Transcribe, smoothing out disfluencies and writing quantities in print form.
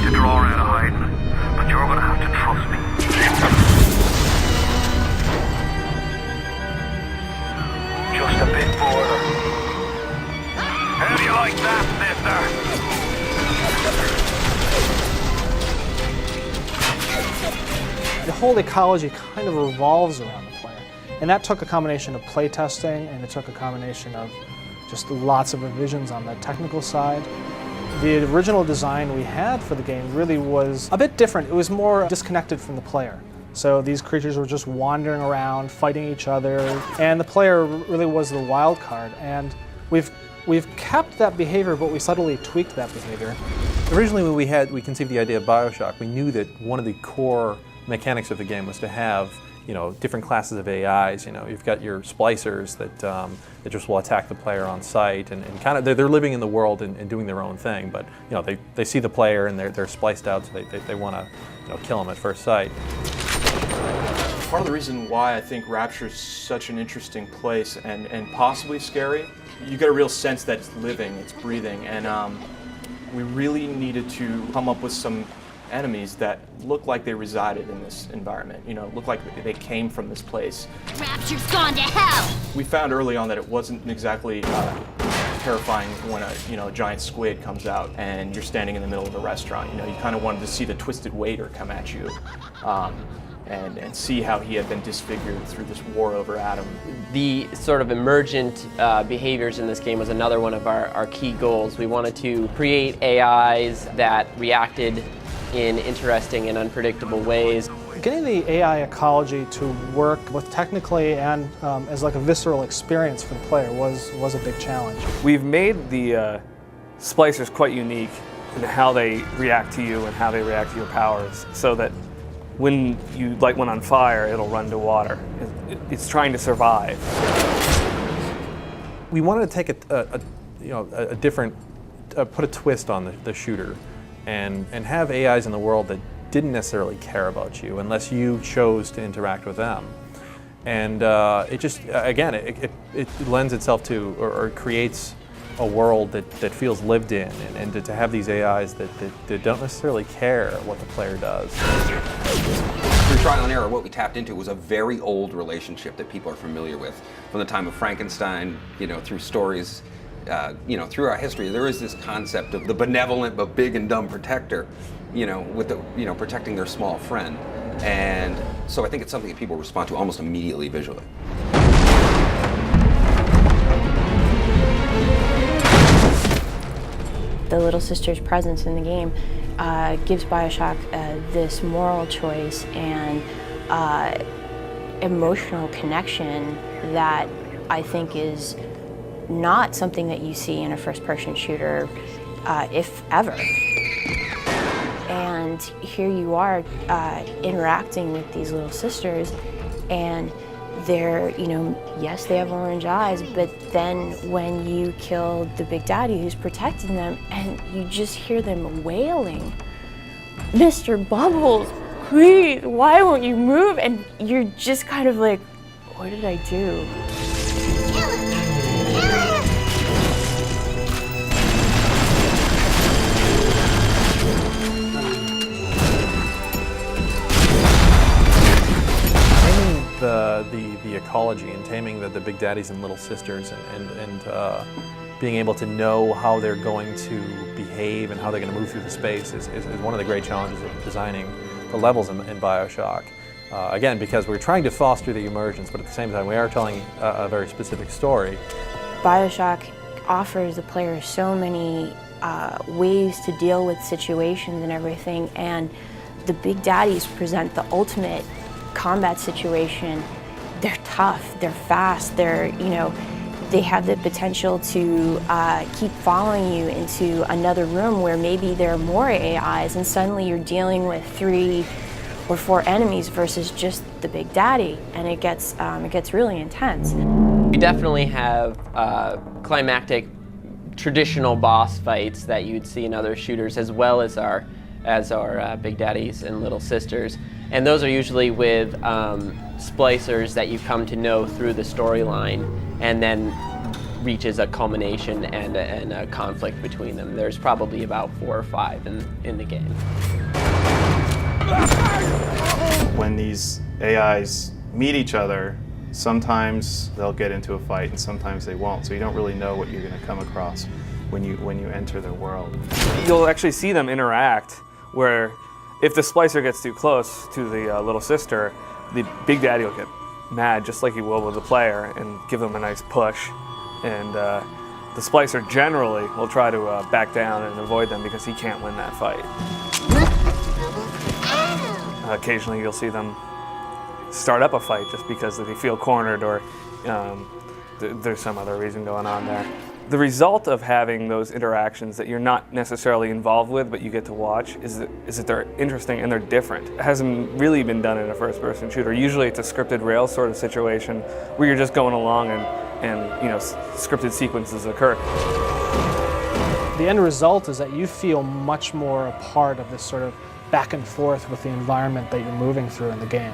to draw her out of hiding, but you're gonna have to trust me. Just a bit further. How do you like that, sister? The whole ecology kind of revolves around the player. And that took a combination of playtesting, and it took a combination of just lots of revisions on the technical side. The original design we had for the game really was a bit different. It was more disconnected from the player. So these creatures were just wandering around, fighting each other, and the player really was the wild card. And we've kept that behavior, but we subtly tweaked that behavior. Originally when we conceived the idea of Bioshock, we knew that one of the core mechanics of the game was to have different classes of AIs. You've got your splicers that just will attack the player on sight, and kind of they're living in the world and doing their own thing. But they see the player and they're spliced out, so they want to kill him at first sight. Part of the reason why I think Rapture is such an interesting place and possibly scary, you get a real sense that it's living, it's breathing, and we really needed to come up with some enemies that look like they resided in this environment, look like they came from this place. Rapture's gone to hell! We found early on that it wasn't exactly terrifying when a giant squid comes out and you're standing in the middle of a restaurant. You kind of wanted to see the twisted waiter come at you and see how he had been disfigured through this war over Adam. The sort of emergent behaviors in this game was another one of our key goals. We wanted to create AIs that reacted in interesting and unpredictable ways. Getting the AI ecology to work both technically and as like a visceral experience for the player was a big challenge. We've made the splicers quite unique in how they react to you and how they react to your powers, so that when you light one on fire, it'll run to water. It's trying to survive. We wanted to take a different, put a twist on the shooter, and have AIs in the world that didn't necessarily care about you unless you chose to interact with them. And it just, again, it lends itself to, or creates a world that feels lived in, and to have these AIs that don't necessarily care what the player does. Through trial and error, what we tapped into was a very old relationship that people are familiar with. From the time of Frankenstein, through stories, through our history, there is this concept of the benevolent but big and dumb protector, with the, protecting their small friend. And so I think it's something that people respond to almost immediately visually. The little sister's presence in the game gives Bioshock this moral choice and emotional connection that I think is not something that you see in a first-person shooter, if ever. And here you are interacting with these little sisters, and they're, yes, they have orange eyes, but then when you kill the big daddy who's protecting them, and you just hear them wailing, "Mr. Bubbles, please, why won't you move?" And you're just kind of like, what did I do? The ecology and taming the big daddies and little sisters, and being able to know how they're going to behave and how they're going to move through the space is one of the great challenges of designing the levels in Bioshock. Again, because we're trying to foster the emergence, but at the same time we are telling a very specific story. Bioshock offers the player so many ways to deal with situations and everything, and the big daddies present the ultimate combat situation. They're tough, they're fast, they have the potential to keep following you into another room where maybe there are more AIs, and suddenly you're dealing with 3 or 4 enemies versus just the big daddy, and it gets really intense. We definitely have climactic traditional boss fights that you'd see in other shooters, as well as our big daddies and little sisters. And those are usually with splicers that you come to know through the storyline, and then reaches a culmination and a conflict between them. There's probably about 4 or 5 in the game. When these AIs meet each other, sometimes they'll get into a fight and sometimes they won't. So you don't really know what you're going to come across when you enter their world. You'll actually see them interact where if the splicer gets too close to the little sister, the Big Daddy will get mad just like he will with the player and give them a nice push. And the splicer generally will try to back down and avoid them because he can't win that fight. Occasionally you'll see them start up a fight just because they feel cornered or there's some other reason going on there. The result of having those interactions that you're not necessarily involved with but you get to watch is that they're interesting and they're different. It hasn't really been done in a first-person shooter. Usually it's a scripted rail sort of situation where you're just going along and you know, scripted sequences occur. The end result is that you feel much more a part of this sort of back and forth with the environment that you're moving through in the game.